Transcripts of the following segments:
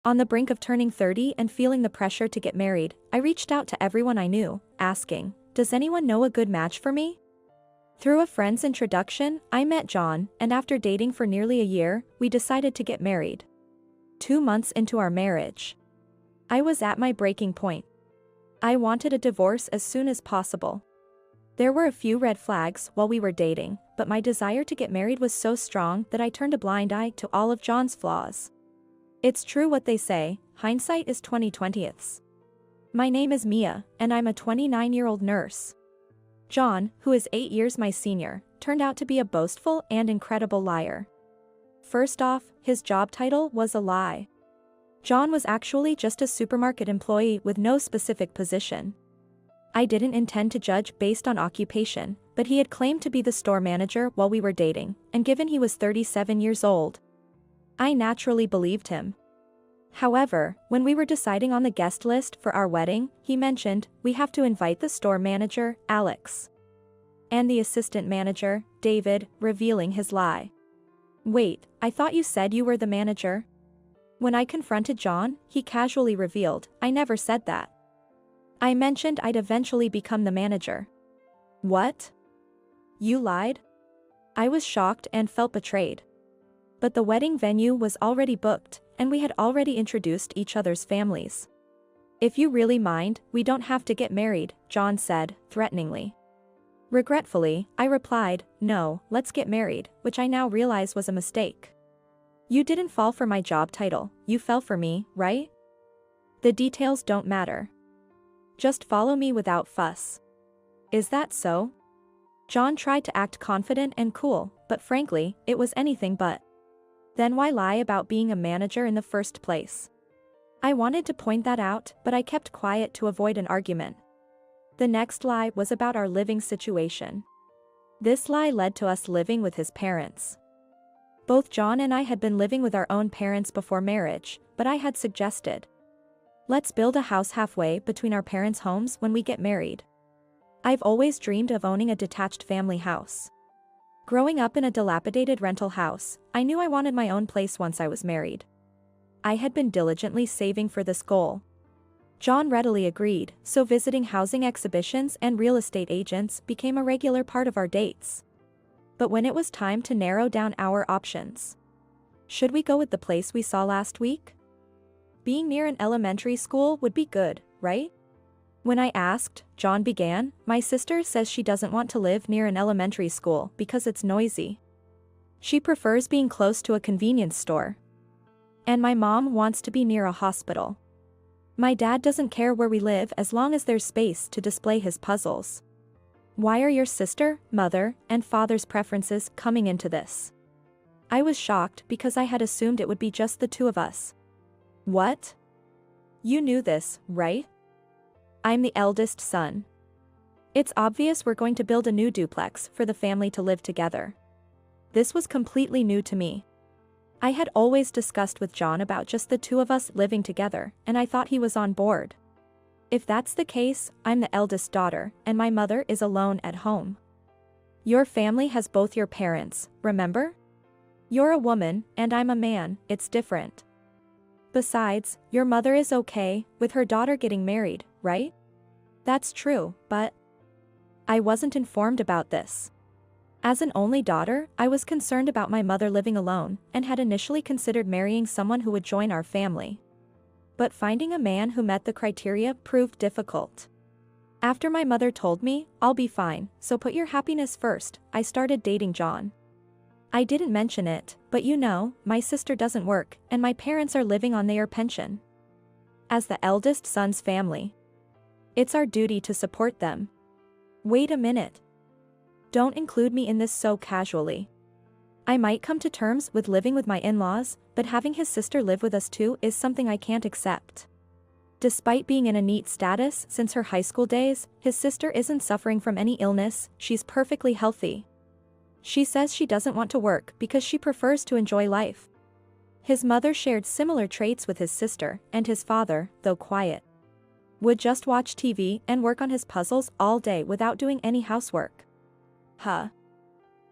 On the brink of turning 30 and feeling the pressure to get married, I reached out to everyone I knew, asking, "Does anyone know a good match for me?" Through a friend's introduction, I met John, and after dating for nearly a year, we decided to get married. 2 months into our marriage, I was at my breaking point. I wanted a divorce as soon as possible. There were a few red flags while we were dating, but my desire to get married was so strong that I turned a blind eye to all of John's flaws. It's true what they say, hindsight is 20/20. My name is Mia, and I'm a 29-year-old nurse. John, who is 8 years my senior, turned out to be a boastful and incredible liar. First off, his job title was a lie. John was actually just a supermarket employee with no specific position. I didn't intend to judge based on occupation, but he had claimed to be the store manager while we were dating, and given he was 37 years old, I naturally believed him. However, when we were deciding on the guest list for our wedding, he mentioned, "We have to invite the store manager, Alex, and the assistant manager, David," revealing his lie. "Wait, I thought you said you were the manager?" When I confronted John, he casually revealed, "I never said that. I mentioned I'd eventually become the manager." What? You lied? I was shocked and felt betrayed. But the wedding venue was already booked, and we had already introduced each other's families. "If you really mind, we don't have to get married," John said, threateningly. Regretfully, I replied, "No, let's get married," which I now realize was a mistake. "You didn't fall for my job title, you fell for me, right? The details don't matter. Just follow me without fuss." "Is that so?" John tried to act confident and cool, but frankly, it was anything but. Then why lie about being a manager in the first place? I wanted to point that out, but I kept quiet to avoid an argument. The next lie was about our living situation. This lie led to us living with his parents. Both John and I had been living with our own parents before marriage, but I had suggested, "Let's build a house halfway between our parents' homes when we get married." I've always dreamed of owning a detached family house. Growing up in a dilapidated rental house, I knew I wanted my own place once I was married. I had been diligently saving for this goal. John readily agreed, so visiting housing exhibitions and real estate agents became a regular part of our dates. But when it was time to narrow down our options, should we go with the place we saw last week? Being near an elementary school would be good, right? When I asked, John began, "My sister says she doesn't want to live near an elementary school because it's noisy. She prefers being close to a convenience store. And my mom wants to be near a hospital. My dad doesn't care where we live as long as there's space to display his puzzles. Why are your sister, mother, and father's preferences coming into this?" I was shocked because I had assumed it would be just the two of us. "What? You knew this, right? I'm the eldest son. It's obvious we're going to build a new duplex for the family to live together." This was completely new to me. I had always discussed with John about just the two of us living together, and I thought he was on board. "If that's the case, I'm the eldest daughter, and my mother is alone at home. Your family has both your parents, remember? You're a woman, and I'm a man, it's different. Besides, your mother is okay with her daughter getting married, right?" "That's true, but I wasn't informed about this. As an only daughter, I was concerned about my mother living alone, and had initially considered marrying someone who would join our family. But finding a man who met the criteria proved difficult. After my mother told me, 'I'll be fine, so put your happiness first,' I started dating John. I didn't mention it, but you know, my sister doesn't work, and my parents are living on their pension. As the eldest son's family, it's our duty to support them." "Wait a minute. Don't include me in this so casually. I might come to terms with living with my in-laws, but having his sister live with us too is something I can't accept. Despite being in a neat status since her high school days, his sister isn't suffering from any illness, she's perfectly healthy. She says she doesn't want to work because she prefers to enjoy life." His mother shared similar traits with his sister, and his father, though quiet, would just watch TV and work on his puzzles all day without doing any housework. Huh?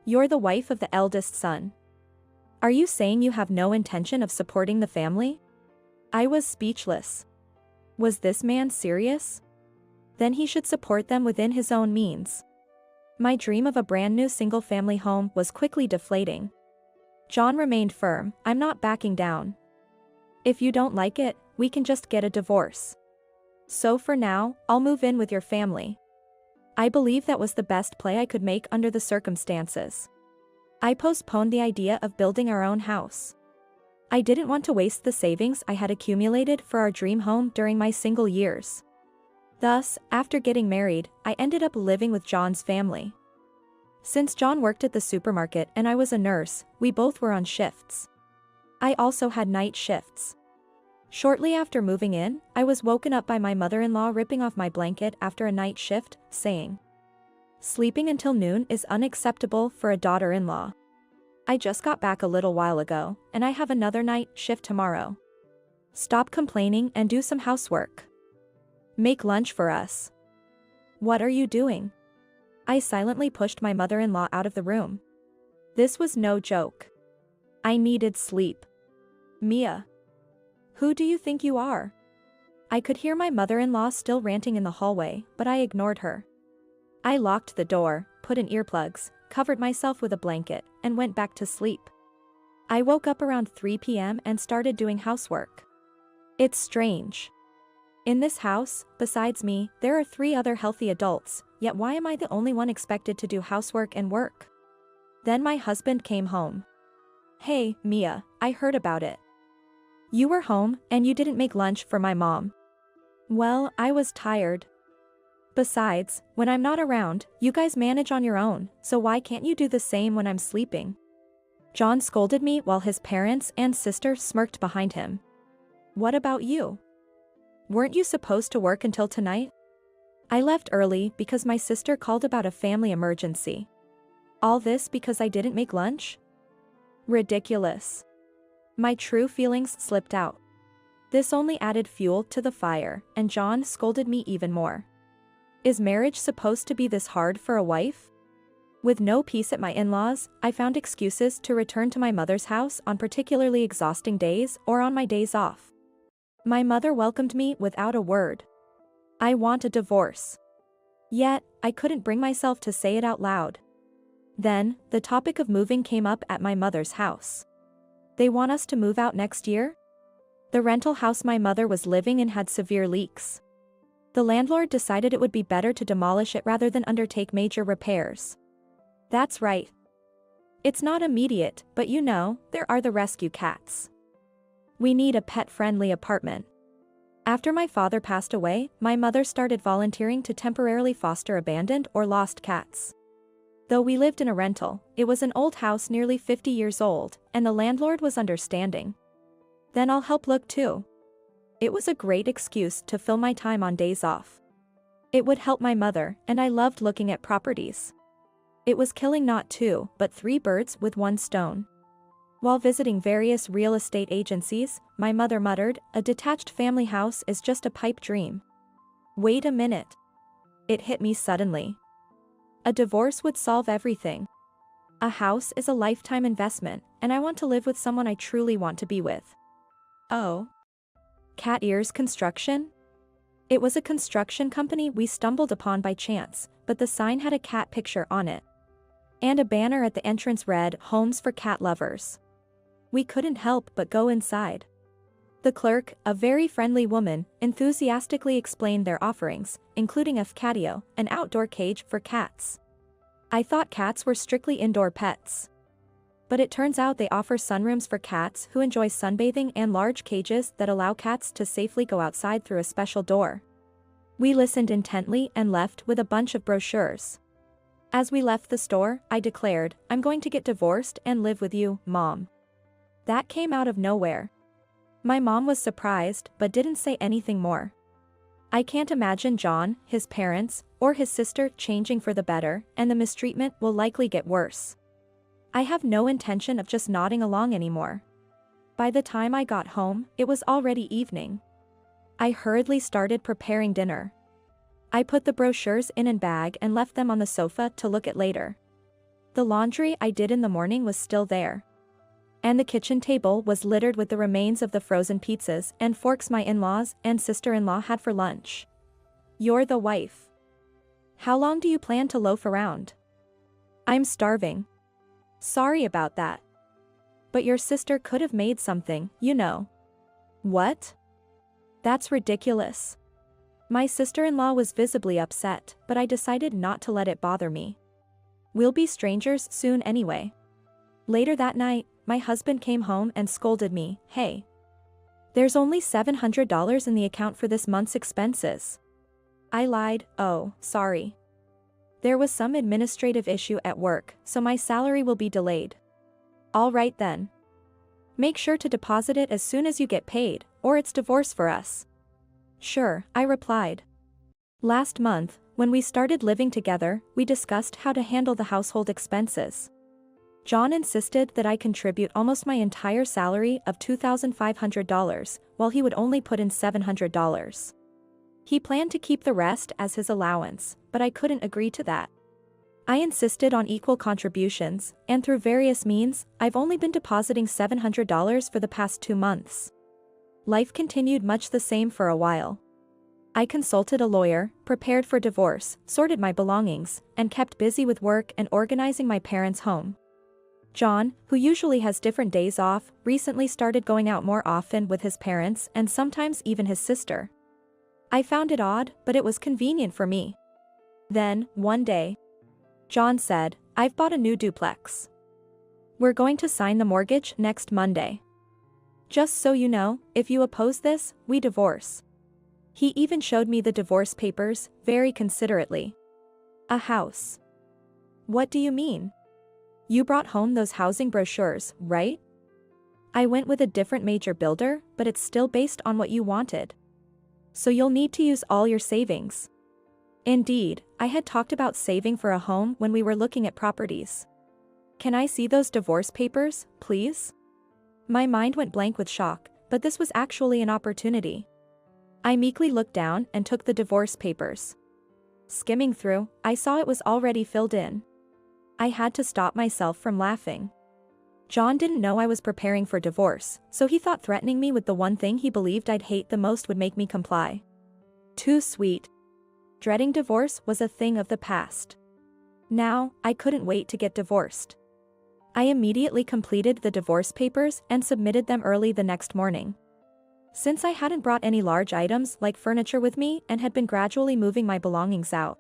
You're the wife of the eldest son. Are you saying you have no intention of supporting the family? I was speechless. Was this man serious? Then he should support them within his own means. My dream of a brand new single-family home was quickly deflating. John remained firm, "I'm not backing down. If you don't like it, we can just get a divorce. So for now, I'll move in with your family." I believe that was the best play I could make under the circumstances. I postponed the idea of building our own house. I didn't want to waste the savings I had accumulated for our dream home during my single years. Thus, after getting married, I ended up living with John's family. Since John worked at the supermarket and I was a nurse, we both were on shifts. I also had night shifts. Shortly after moving in, I was woken up by my mother-in-law ripping off my blanket after a night shift, saying, "Sleeping until noon is unacceptable for a daughter-in-law. I just got back a little while ago, and I have another night shift tomorrow. Stop complaining and do some housework. Make lunch for us." "What are you doing?" I silently pushed my mother-in-law out of the room. This was no joke. I needed sleep. "Mia. Who do you think you are?" I could hear my mother-in-law still ranting in the hallway, but I ignored her. I locked the door, put in earplugs, covered myself with a blanket, and went back to sleep. I woke up around 3 p.m. and started doing housework. It's strange. In this house, besides me, there are 3 other healthy adults, yet why am I the only one expected to do housework and work? Then my husband came home. "Hey, Mia, I heard about it. You were home, and you didn't make lunch for my mom." "Well, I was tired. Besides, when I'm not around, you guys manage on your own, so why can't you do the same when I'm sleeping?" John scolded me while his parents and sister smirked behind him. "What about you? Weren't you supposed to work until tonight?" I left early because my sister called about a family emergency. All this because I didn't make lunch? Ridiculous. My true feelings slipped out. This only added fuel to the fire, and John scolded me even more. Is marriage supposed to be this hard for a wife? With no peace at my in-laws, I found excuses to return to my mother's house on particularly exhausting days or on my days off. My mother welcomed me without a word. "I want a divorce." Yet, I couldn't bring myself to say it out loud. Then, the topic of moving came up at my mother's house. "They want us to move out next year?" The rental house my mother was living in had severe leaks. The landlord decided it would be better to demolish it rather than undertake major repairs. That's right. It's not immediate, but you know, there are the rescue cats. We need a pet-friendly apartment. After my father passed away, my mother started volunteering to temporarily foster abandoned or lost cats. Though we lived in a rental, it was an old house nearly 50 years old, and the landlord was understanding. "Then I'll help look too." It was a great excuse to fill my time on days off. It would help my mother, and I loved looking at properties. It was killing not 2, but 3 birds with 1 stone. While visiting various real estate agencies, my mother muttered, "A detached family house is just a pipe dream." Wait a minute. It hit me suddenly. A divorce would solve everything. A house is a lifetime investment, and I want to live with someone I truly want to be with. Oh. Cat Ears Construction? It was a construction company we stumbled upon by chance, but the sign had a cat picture on it. And a banner at the entrance read, "Homes for Cat Lovers." We couldn't help but go inside. The clerk, a very friendly woman, enthusiastically explained their offerings, including a catio, an outdoor cage for cats. I thought cats were strictly indoor pets. But it turns out they offer sunrooms for cats who enjoy sunbathing and large cages that allow cats to safely go outside through a special door. We listened intently and left with a bunch of brochures. As we left the store, I declared, "I'm going to get divorced and live with you, Mom." That came out of nowhere. My mom was surprised but didn't say anything more. I can't imagine John, his parents, or his sister changing for the better, and the mistreatment will likely get worse. I have no intention of just nodding along anymore. By the time I got home, it was already evening. I hurriedly started preparing dinner. I put the brochures in a bag and left them on the sofa to look at later. The laundry I did in the morning was still there. And the kitchen table was littered with the remains of the frozen pizzas and forks my in-laws and sister-in-law had for lunch. You're the wife. How long do you plan to loaf around? I'm starving. Sorry about that. But your sister could have made something, you know. What? That's ridiculous. My sister-in-law was visibly upset, but I decided not to let it bother me. We'll be strangers soon anyway. Later that night, my husband came home and scolded me, "Hey. There's only $700 in the account for this month's expenses." I lied, "Oh, sorry. There was some administrative issue at work, so my salary will be delayed." "All right then. Make sure to deposit it as soon as you get paid, or it's divorce for us." "Sure," I replied. Last month, when we started living together, we discussed how to handle the household expenses. John insisted that I contribute almost my entire salary of $2,500, while he would only put in $700. He planned to keep the rest as his allowance, but I couldn't agree to that. I insisted on equal contributions, and through various means, I've only been depositing $700 for the past 2 months. Life continued much the same for a while. I consulted a lawyer, prepared for divorce, sorted my belongings, and kept busy with work and organizing my parents' home. John, who usually has different days off, recently started going out more often with his parents and sometimes even his sister. I found it odd, but it was convenient for me. Then, one day, John said, "I've bought a new duplex. We're going to sign the mortgage next Monday. Just so you know, if you oppose this, we divorce." He even showed me the divorce papers, very considerately. A house. What do you mean? You brought home those housing brochures, right? I went with a different major builder, but it's still based on what you wanted. So you'll need to use all your savings. Indeed, I had talked about saving for a home when we were looking at properties. Can I see those divorce papers, please? My mind went blank with shock, but this was actually an opportunity. I meekly looked down and took the divorce papers. Skimming through, I saw it was already filled in. I had to stop myself from laughing. John didn't know I was preparing for divorce, so he thought threatening me with the one thing he believed I'd hate the most would make me comply. Too sweet. Dreading divorce was a thing of the past. Now, I couldn't wait to get divorced. I immediately completed the divorce papers and submitted them early the next morning. Since I hadn't brought any large items like furniture with me and had been gradually moving my belongings out,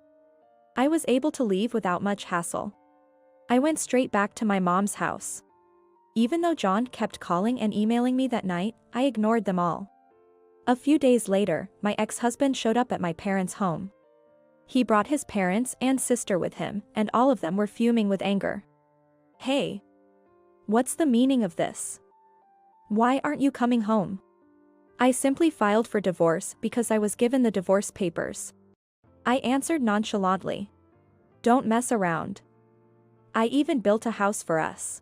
I was able to leave without much hassle. I went straight back to my mom's house. Even though John kept calling and emailing me that night, I ignored them all. A few days later, my ex-husband showed up at my parents' home. He brought his parents and sister with him, and all of them were fuming with anger. "Hey. What's the meaning of this? Why aren't you coming home?" I simply filed for divorce because I was given the divorce papers. I answered nonchalantly. "Don't mess around. I even built a house for us."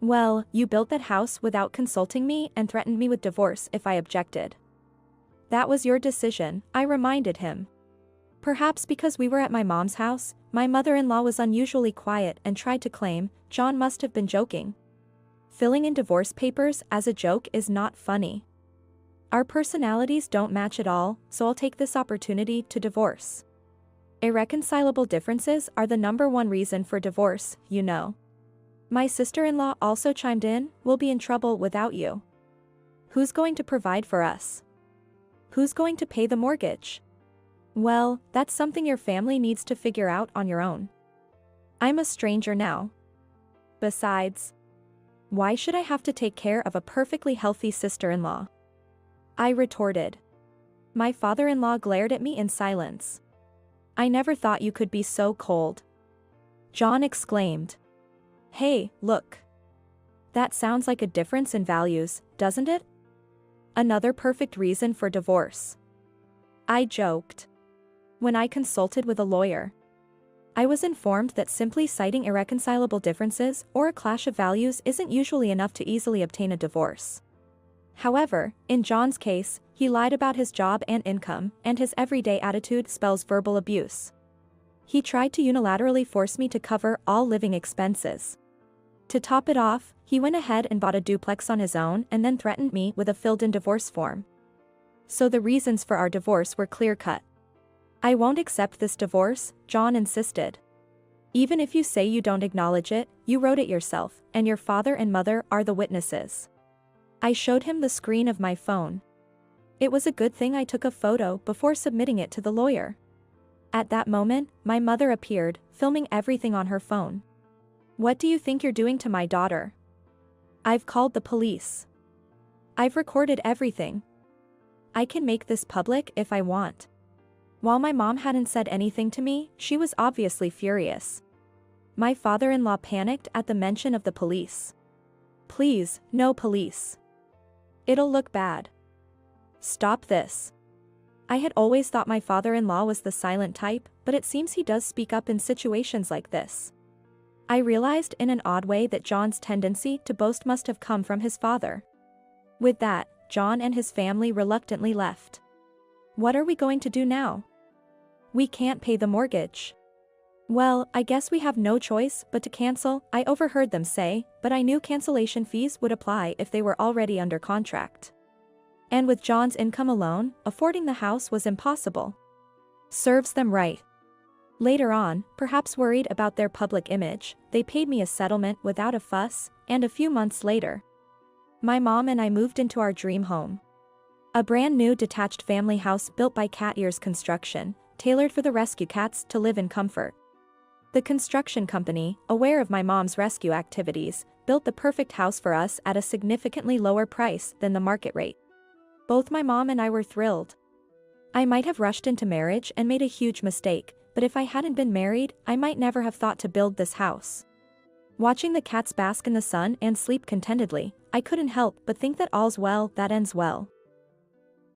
"Well, you built that house without consulting me and threatened me with divorce if I objected." "That was your decision," I reminded him. Perhaps because we were at my mom's house, my mother-in-law was unusually quiet and tried to claim John must have been joking. Filling in divorce papers as a joke is not funny. Our personalities don't match at all, so I'll take this opportunity to divorce. Irreconcilable differences are the #1 reason for divorce, you know. My sister-in-law also chimed in, "We'll be in trouble without you. Who's going to provide for us? Who's going to pay the mortgage?" "Well, that's something your family needs to figure out on your own. I'm a stranger now. Besides, why should I have to take care of a perfectly healthy sister-in-law?" I retorted. My father-in-law glared at me in silence. "I never thought you could be so cold." John exclaimed. "Hey, look. That sounds like a difference in values, doesn't it? Another perfect reason for divorce." I joked. When I consulted with a lawyer, I was informed that simply citing irreconcilable differences or a clash of values isn't usually enough to easily obtain a divorce. However, in John's case, he lied about his job and income, and his everyday attitude spells verbal abuse. He tried to unilaterally force me to cover all living expenses. To top it off, he went ahead and bought a duplex on his own and then threatened me with a filled-in divorce form. So the reasons for our divorce were clear-cut. I won't accept this divorce, John insisted. Even if you say you don't acknowledge it, you wrote it yourself, and your father and mother are the witnesses. I showed him the screen of my phone. It was a good thing I took a photo before submitting it to the lawyer. At that moment, my mother appeared, filming everything on her phone. What do you think you're doing to my daughter? I've called the police. I've recorded everything. I can make this public if I want. While my mom hadn't said anything to me, she was obviously furious. My father-in-law panicked at the mention of the police. Please, no police. It'll look bad. Stop this. I had always thought my father-in-law was the silent type, but it seems he does speak up in situations like this. I realized in an odd way that John's tendency to boast must have come from his father. With that, John and his family reluctantly left. What are we going to do now? We can't pay the mortgage. Well, I guess we have no choice but to cancel, I overheard them say, but I knew cancellation fees would apply if they were already under contract. And with John's income alone, affording the house was impossible. Serves them right. Later on, perhaps worried about their public image, they paid me a settlement without a fuss, and a few months later, my mom and I moved into our dream home. A brand new detached family house built by Cat Ears Construction, tailored for the rescue cats to live in comfort. The construction company, aware of my mom's rescue activities, built the perfect house for us at a significantly lower price than the market rate. Both my mom and I were thrilled. I might have rushed into marriage and made a huge mistake, but if I hadn't been married, I might never have thought to build this house. Watching the cats bask in the sun and sleep contentedly, I couldn't help but think that all's well that ends well.